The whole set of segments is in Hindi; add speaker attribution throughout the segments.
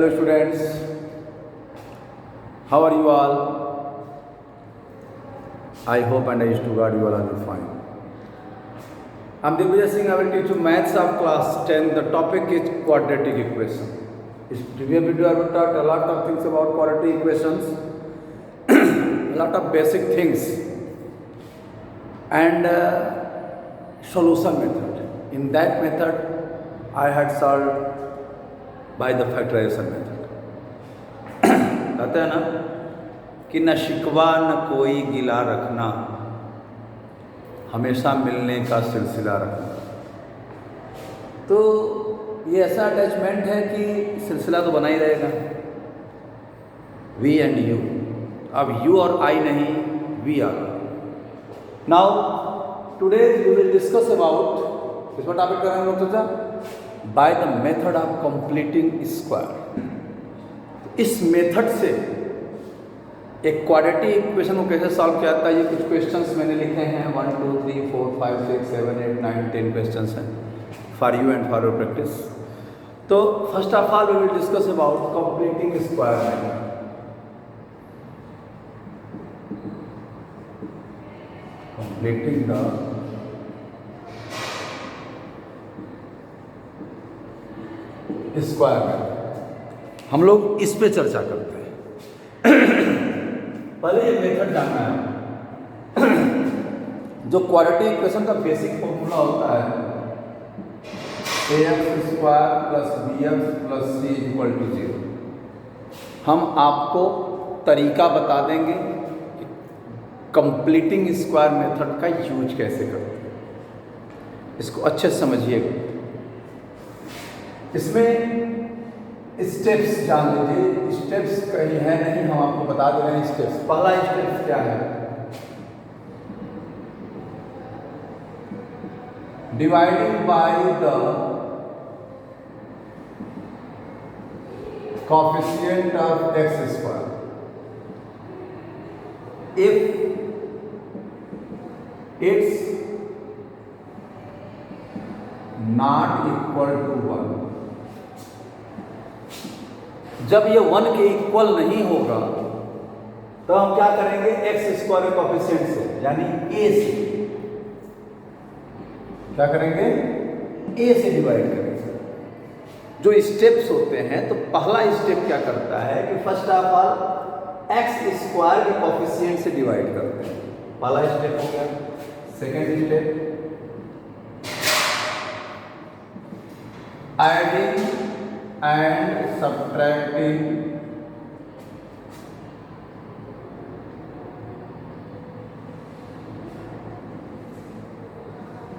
Speaker 1: Hello students, how are you all? I hope and I wish to God you all are fine. I'm Divya Singh. I will teach you maths of class 10. The topic is quadratic equation. In previous video I will talk a lot of things about quadratic equations, a lot of basic things and solution method. In that method I had solved by the factorization method. कहते हैं ना कि न शिकवा न कोई गिला रखना, हमेशा मिलने का सिलसिला रखना। तो ये ऐसा अटैचमेंट है कि सिलसिला तो बना ही रहेगा, वी एंड यू। अब यू और आई नहीं, we are. Now today we will discuss about, इस पर टॉपिक कर रहे हैं लोग तो by the method of completing square. इस मेथड से एक क्वाड्रेटिक इक्वेशन को कैसे सॉल्व किया जाता है, ये कुछ क्वेश्चंस मैंने लिखे हैं। 1 2 3 4 5 6 7 8 9 10 क्वेश्चंस हैं for you and for your practice. तो first of all we will discuss about completing square method. Completing the square method, हम लोग इस पे चर्चा करते हैं। पहले ये मेथड जानना है। जो क्वाड्रेटिक इक्वेशन का बेसिक फॉर्मूला होता है ax square plus bx plus c equal to 0। हम आपको तरीका बता देंगे कि कंप्लीटिंग स्क्वायर मेथड का यूज कैसे करते हैं, इसको अच्छे से समझिएगा। इसमें स्टेप्स जान लीजिए। स्टेप्स कहीं है नहीं, हम आपको बता दे रहे हैं स्टेप्स। पहला स्टेप्स क्या है, dividing by the coefficient of x square. If it's not equal to 1, जब ये 1 के इक्वल नहीं होगा तो हम क्या करेंगे, एक्स स्क्वायर के कोएफिशिएंट से यानी ए से क्या करेंगे, ए से डिवाइड करेंगे। जो स्टेप्स होते हैं, तो पहला स्टेप क्या करता है कि first of all x square के कोएफिशिएंट से डिवाइड करते हैं। पहला स्टेप हो गया। Second step adding and subtracting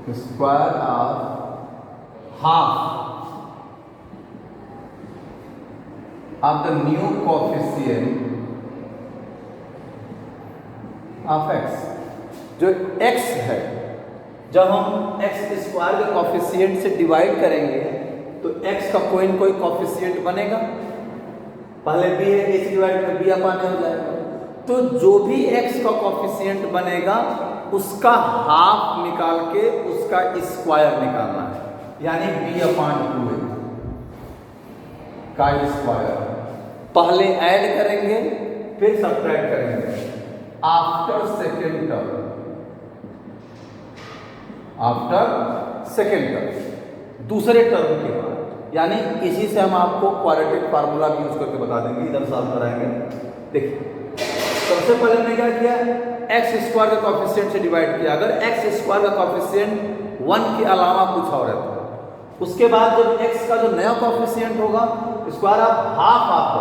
Speaker 1: the square of half of the new coefficient of x। जो x है, जब हम x स्क्वायर के कोएफिशिएंट से डिवाइड करेंगे तो x का कोई न कोई कोएफिशिएंट बनेगा। पहले b है, a से डिवाइड में b अपान हो जाएगा। तो जो भी x का कोएफिशिएंट बनेगा उसका हाफ निकाल के उसका स्क्वायर निकालना है, यानी b अपान 2 का स्क्वायर। पहले ऐड करेंगे फिर सब्ट्रैक्ट करेंगे। आफ्टर सेकेंड टर्म, दूसरे टर्म के बाद, यानी इसी से हम आपको क्वाड्रेटिक फार्मूला भी यूज करके बता देंगे। इधर सॉल्व कराएंगे। देखिए सबसे पहले हमने क्या किया, एक्स स्क्वायर का कोएफिशिएंट से डिवाइड किया। अगर एक्स स्क्वायर का कोएफिशिएंट 1 के अलावा कुछ और है तो उसके बाद जब एक्स का जो नया कोएफिशिएंट होगा स्क्वायर आप हाफ,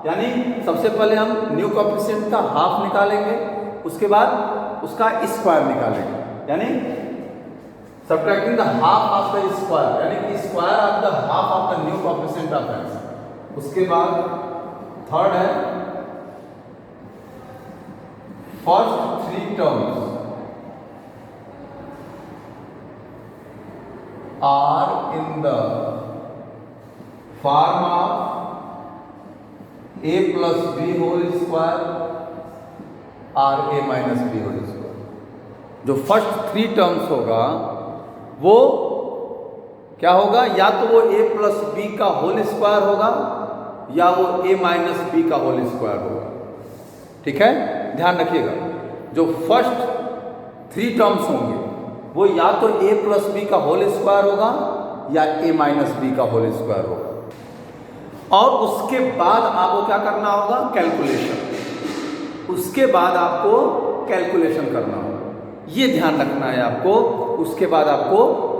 Speaker 1: यानी सबसे पहले हम न्यू कोएफिशिएंट का हाफ निकालेंगे, उसके बाद उसका स्क्वायर निकालेंगे, यानी subtracting the half of the square, यानी कि square of the half of the new coefficient of x। उसके बाद थर्ड है first 3 terms are in the form of a plus b whole square और a minus B whole square. जो फर्स्ट 3 टर्म्स होगा वो क्या होगा, या तो वो a प्लस बी का होल स्क्वायर होगा या वो a माइनस बी का होल स्क्वायर होगा। ठीक है, ध्यान रखिएगा, जो फर्स्ट 3 टर्म्स होंगे वो या तो a प्लस बी का होल स्क्वायर होगा या a माइनस बी का होल स्क्वायर होगा। और उसके बाद आपको क्या करना होगा, कैलकुलेशन। उसके बाद आपको कैलकुलेशन करना होगा, ये ध्यान रखना है आपको। उसके बाद आपको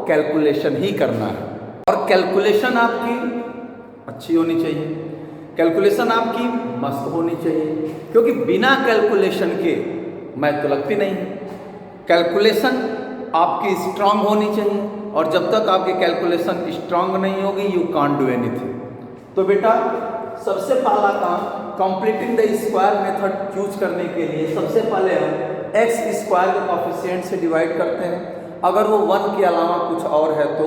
Speaker 1: कैलकुलेशन ही करना है, और कैलकुलेशन आपकी अच्छी होनी चाहिए, कैलकुलेशन आपकी मस्त होनी चाहिए, क्योंकि बिना कैलकुलेशन के मैथ तो लगती नहीं। कैलकुलेशन आपकी स्ट्रांग होनी चाहिए, और जब तक आपकी कैलकुलेशन स्ट्रांग नहीं होगी यू कांट डू एनीथिंग। तो बेटा सबसे पहला काम, completing the square method choose करने के लिए सबसे पहले हम एक्स स्क्वायर के कॉफिशिएंट से डिवाइड करते हैं, अगर वो 1 के अलावा कुछ और है तो।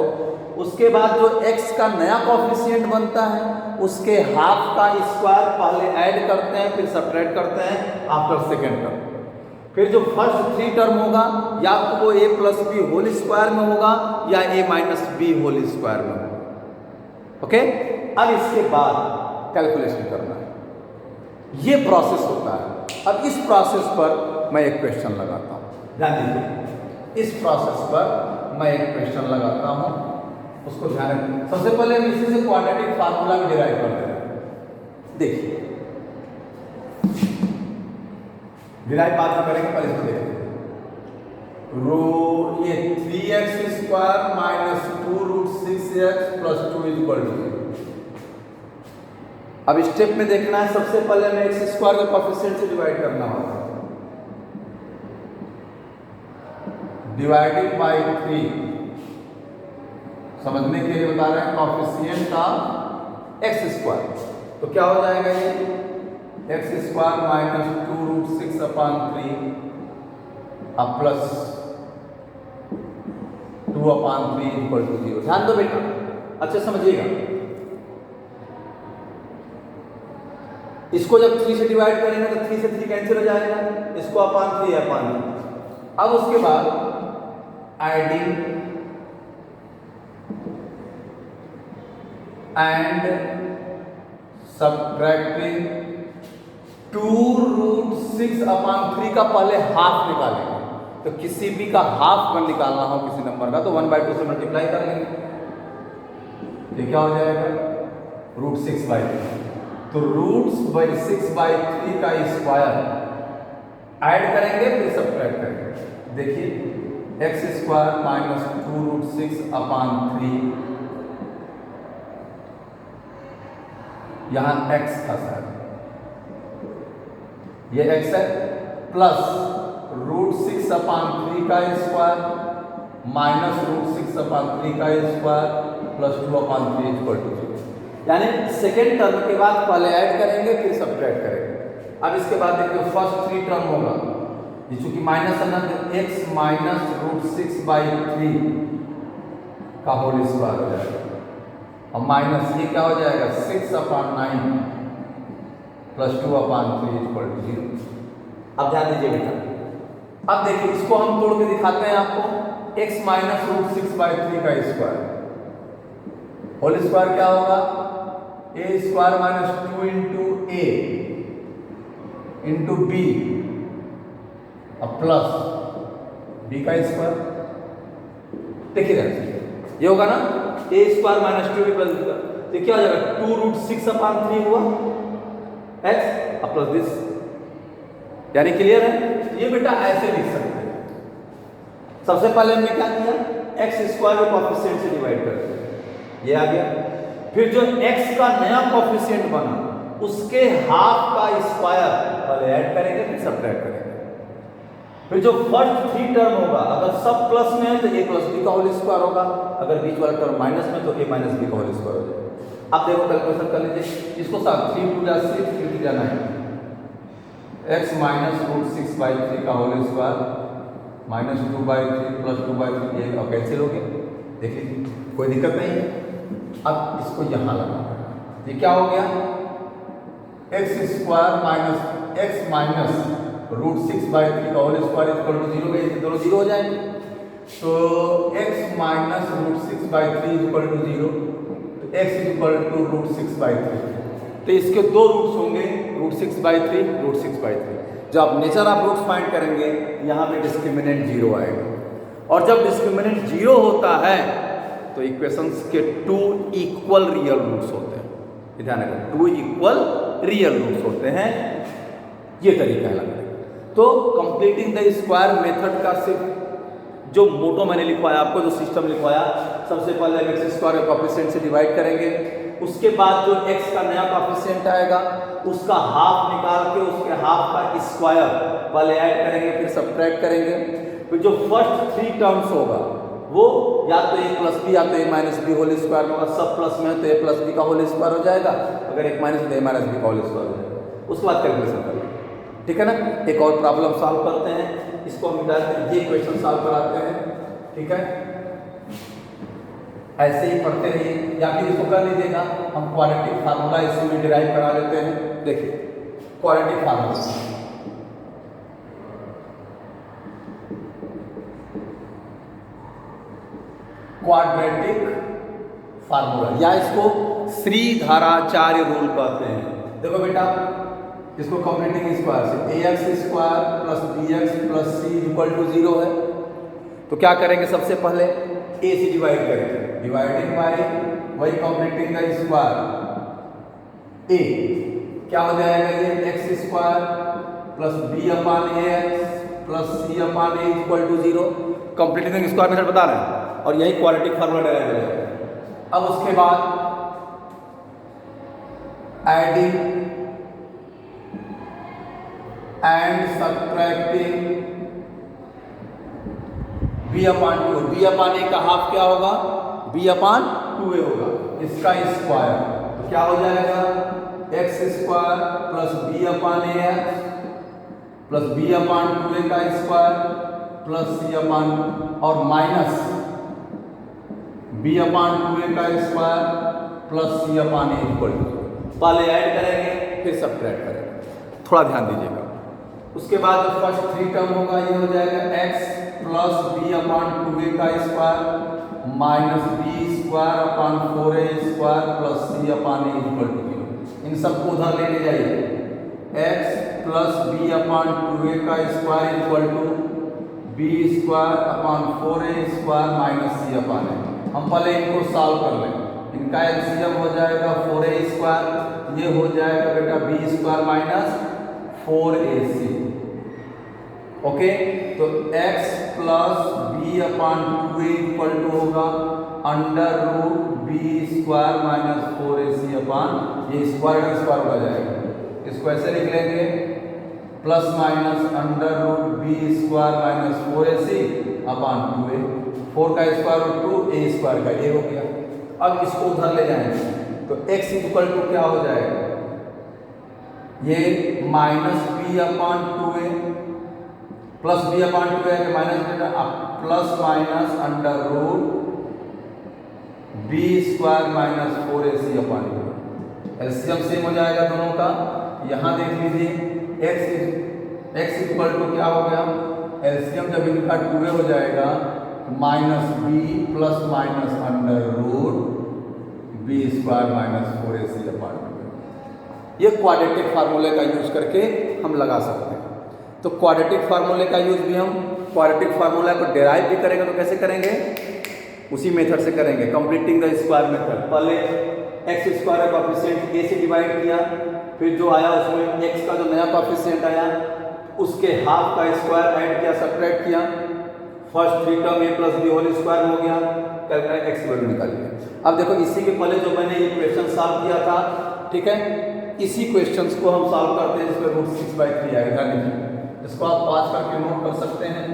Speaker 1: उसके बाद जो x का नया कॉफिशिएंट बनता है उसके हाफ का स्क्वायर पहले ऐड करते हैं, फिर सब्ट्रैक्ट करते हैं आफ्टर सेकेंड टर्म। फिर जो फर्स्ट 3 टर्म होगा या तो वो a plus b whole square में होगा या a minus B whole square में होगा। ओके, अब इसके बाद कैलकुलेशन करना है, ये प्रोसेस होता है। अब इस प्रोसेस पर मैं एक क्वेश्चन लगाता हूँ, ध्यान दीजिए, इस प्रोसेस पर मैं एक क्वेश्चन लगाता हूँ, उसको ध्यान रखिए। सबसे पहले हम इसी से क्वाड्रेटिक फार्मूला भी डिराइव करते हैं। देखिए, डिराइव बाद में करेंगे, पहले इसको देखते हैं। रो ये 3x square minus 2 root 6x plus 2 is equal to. अब स्टेप में देखना है, सबसे पहले हमें एक्स स्क्वायर के कोएफिशिएंट से डिवाइड करना होगा, डिवाइडेड बाय 3। समझने के लिए बता रहे हैं कोएफिशिएंट ऑफ एक्स स्क्वायर, तो क्या हो जाएगा ये x square minus 2 root 6 upon 3 अब प्लस 2 अपॉन 3 इक्वल टू 0। ध्यान दो बेटा, अच्छा समझिएगा, इसको जब 3 से डिवाइड करेंगे तो 3 से 3 कैंसिल हो जाएगा, इसको अपॉन 3 अपॉन 3। अब उसके बाद adding and subtracting 2 root 6 upon 3 का पहले हाफ निकालेंगे। तो किसी भी का हाफ में निकालना हो किसी नंबर का तो 1/2 से मल्टीप्लाई कर लेंगे, ये क्या हो जाएगा रूट 6/3। तो रूट 6/3 का स्क्वायर ऐड करेंगे फिर सब्ट्रैक्ट करेंगे। देखिए x square minus 2 root 6 upon 3, यहां x था सर, ये x है, प्लस रूट 6 अपॉन 3 का स्क्वायर माइनस रूट 6 अपॉन 3 का square plus 2 upon 3 equal to 0। यानी सेकेंड टर्म के बाद पहले ऐड करेंगे फिर सब्ट्रैक्ट करेंगे। अब इसके बाद देखिए फर्स्ट 3 टर्म होगा, ये चूंकि माइनस है ना, तो x माइनस रूट 6/3 का होल स्क्वायर हो जाएगा, और माइनस ये क्या हो जाएगा 6 upon 9 plus 2 upon 3 equal to 0। अब ध्यान दीजिए बेटा, अब देखिए इसको हम तोड़ के दिखाते हैं आपको। x माइनस रूट 6/3 का स्क्वायर होल स्क्वायर क्या होगा, a square minus 2 into a into B अब प्लस b का स्क्वायर। देखिएगा ये होगा ना, a square minus 2b plus b, तो क्या हो जाएगा 2 रूट 6 अपॉन 3 हुआ x अब प्लस दिस। यानी क्लियर है, ये बेटा ऐसे लिख सकते हैं। सबसे पहले हमने क्या किया, एक्स स्क्वायर के कोएफिशिएंट से डिवाइड कर दिया, ये आ गया। फिर जो x का नया कोएफिशिएंट बना उसके हाफ का स्क्वायर पहले ऐड करेंगे फिर सब्ट्रैक्ट करेंगे। फिर जो फर्स्ट 3 टर्म होगा अगर सब प्लस में है तो a प्लस बी का होल स्क्वायर होगा, अगर बीच वाला टर्म माइनस में तो a माइनस बी का होल स्क्वायर हो जाएगा। अब देखो कैलकुलेशन कर लीजिए, इसको साथ 3 2 6 3 3 9 x माइनस रूट 6/3 का होल स्क्वायर माइनस 2/3 प्लस 2/3 ये अब कैंसिल हो गया। देखिए कोई दिक्कत नहीं है। अब इसको यहां लगाना, ये क्या हो गया X square minus X minus root 6/3 का होल स्क्वायर इक्वल टू 0 गए, दोनों 0 हो जाएंगे। तो x minus root 6/3 equal to 0, तो x इक्वल टू रूट 6/3। तो इसके दो रूट्स होंगे, √6/3, √6/3। जब आप नेचर ऑफ रूट्स फाइंड करेंगे यहाँ पे डिस्क्रिमिनेंट 0 आएगा, और जब डिस्क्रिमिनेंट 0 होता है तो इक्वेशंस के 2 इक्वल रियल रूट्स होते हैं। ध्यान रखें, 2 इक्वल रियल रूट्स होते हैं। ये तरीका है लगता है। तो कंप्लीटिंग द स्क्वायर मेथड का सिर्फ जो मोटो मैंने लिखवाया आपको, जो सिस्टम लिखवाया, सबसे पहले हम एक्स स्क्वायर के कॉफिशिएंट से डिवाइड करेंगे, उसके बाद जो एक्स का नया कॉफिशिएंट आएगा उसका हाफ निकाल के उसके हाफ का स्क्वायर पहले ऐड करेंगे, फिर सब्ट्रैक्ट करेंगे। फिर जो फर्स्ट 3 टर्म्स होगा वो या तो a प्लस बी या तो a minus B whole square में होगा। सब प्लस में है तो a प्लस बी का होल स्क्वायर हो जाएगा, अगर एक माइनस तो a माइनस बी का होल स्क्वायर हो जाएगा। उसके बाद कैलकुलेशन कर लेंगे, ठीक है ना। एक और प्रॉब्लम सॉल्व करते हैं, इसको हम मिटाते हैं, ये क्वेश्चन सॉल्व कराते हैं, ठीक है। ऐसे ही पढ़ते रहिए या फिर इसको कर लीजिएगा, हम क्वाड्रेटिक फार्मूला इसी में डिराइव करा लेते हैं। देखिए क्वाड्रेटिक फार्मूला, क्वाड्रेटिक फार्मूला या इसको श्रीधराचार्य रूल कहते हैं। देखो बेटा, इसको कंप्लीटिंग स्क्वायर से ax² plus bx plus c equal to 0 है, तो क्या करेंगे, सबसे पहले a से डिवाइड करेंगे, डिवाइडिंग बाय वही कंप्लीटिंग का स्क्वायर a, क्या हो जाएगा ये x² plus b/ax plus c/a equal to 0। Completing square method बता रहे हैं और यही क्वाड्रेटिक फार्मूला डिराइव हो जाएगा। अब उसके बाद adding and subtracting b/2, b/a का हाफ क्या होगा, b/2a होगा, इसका स्क्वायर, तो क्या हो जाएगा x² plus b/ax plus b/2a का स्क्वायर प्लस c/ और माइनस b/2a का square plus c/a equal to, पहले ऐड करेंगे फिर सब्ट्रैक्ट करेंगे, थोड़ा ध्यान दीजिएगा। उसके बाद जो फर्स्ट 3 टर्म होगा ये हो जाएगा x प्लस b/2a का square minus b² 4a² plus c/a equal to 0। इन सबको उधर लेके जाइए, x प्लस b/2a का square equal to b² 4a² minus c/a। हम पहले इनको सॉल्व कर लें, इनका एलसीएम हो जाएगा 4a², ये हो जाएगा बेटा b² माइनस 4ac। ओके, तो x plus b/2a equal to होगा √b² माइनस 4ac, ये स्क्वायर का स्क्वायर हो जाएगा, इसको ऐसे लिख लेंगे plus minus √b² minus 4ac/2a, 4 का स्क्वायर रूट 2, a² का a हो गया। अब इसको उधर ले जाएंगे तो x इक्वल टू क्या हो जाएगा, ये माइनस b/2a प्लस b/2a के minus plus minus √b² minus 4ac/2, LCM same हो जाएगा दोनों का। यहाँ देख लीजिए x इक्वल टू क्या हो गया, एलसीएम जब इनका 2a हो जाएगा minus b plus minus √b² minus 4ac/2। ये क्वाड्रेटिक फार्मूले का यूज करके हम लगा सकते हैं। तो क्वाड्रेटिक फार्मूले का यूज भी हम क्वाड्रेटिक फार्मूला को डेराइव भी करेंगे, तो कैसे करेंगे, उसी मेथड से करेंगे, कंप्लीटिंग द स्क्वायर मेथड। पहले x² का कॉफिशिएंट a से डिवाइड किया, फिर जो आया उसमें x का जो नया कॉफिशिएंट आया उसके हाफ का स्क्वायर ऐड किया, सब्ट्रैक्ट किया, first 3 term a plus b whole square हो गया, कैलकुलेट x वैल्यू निकाल लिया। अब देखो इसी के पहले जो मैंने ये क्वेश्चन सॉल्व किया था, ठीक है, इसी क्वेश्चंस को हम सॉल्व करते हैं जिसमें √6/3 आएगा। इसको आप पास करके नोट कर सकते हैं।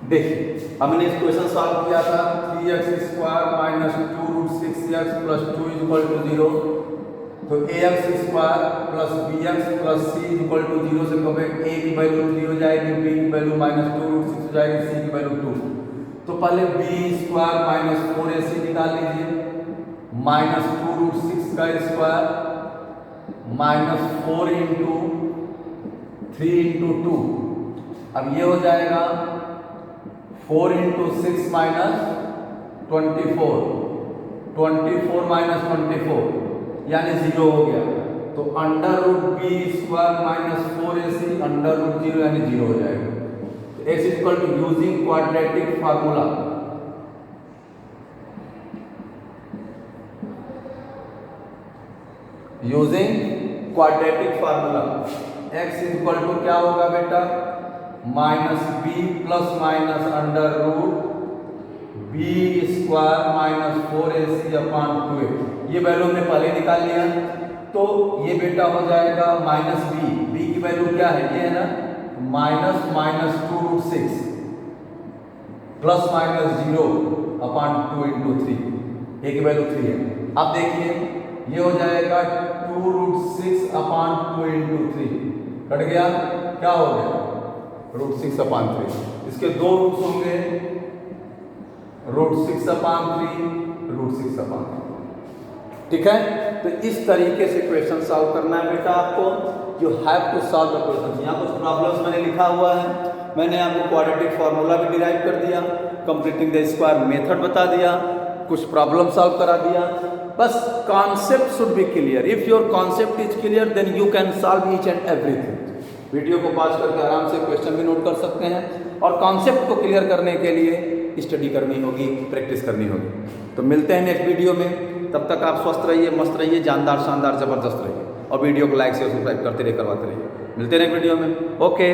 Speaker 1: देखिए हमने इस क्वेश्चन सॉल्व किया था 3x² minus 2√6x plus 2 equal to 0, तो ax² plus bx plus c equal to 0 से कब a की वैल्यू 3 हो जाएगी, b की वैल्यू माइनस 2√6 हो जाएगी, c की वैल्यू 2। तो पहले b² माइनस 4ac निकाल लीजिए, माइनस 2√6 का स्क्वायर माइनस 4 इंटू 3 इंटू 2, अब ये हो जाएगा 4 इंटू 6 माइनस 24, 24 माइनस 24, यानी 0 हो गया, तो under root B square minus 4ac under root 0 यानी 0 हो जाएगा। तो x equal to using quadratic formula, using quadratic formula x equal to क्या होगा बेटा, minus B plus minus under root B square minus 4ac upon 2a। ये वैल्यू हमने पहले निकाल लिया, तो ये बेटा हो जाएगा माइनस बी की वैल्यू क्या है, ये है ना, minus minus 2 root 6 plus minus 0 upon 2 into 3, A की वैल्यू 3 है। अब देखिए ये हो जाएगा 2 रूट 6 अपॉन 2 इंटू 3, कट गया, क्या हो गया, रूट 6 अपॉन 3। इसके दो रूट्स होंगे, रूट 6 अपॉन 3, रूट 6 अपॉन 3, ठीक है। तो इस तरीके से क्वेश्चन सॉल्व करना है बेटा आपको, you have to solve the question. यहाँ कुछ प्रॉब्लम्स मैंने लिखा हुआ है, मैंने आपको क्वाड्रेटिक फार्मूला भी डिराइव कर दिया, कंप्लीटिंग द स्क्वायर मेथड बता दिया, कुछ प्रॉब्लम सॉल्व करा दिया। बस concept should be clear, if your concept is clear then you can solve each and everything. Video को पॉज करके आराम से क्वेश्चन भी नोट कर सकते हैं, और कॉन्सेप्ट को क्लियर करने के लिए स्टडी करनी होगी, प्रैक्टिस करनी होगी। तो मिलते हैं नेक्स्ट वीडियो में, तब तक आप स्वस्थ रहिए, मस्त रहिए, जानदार शानदार जबरदस्त रहिए, और वीडियो को लाइक शेयर सब्सक्राइब करते रहिए, करवाते रहिए। मिलते हैं नेक्स्ट वीडियो में, ओके।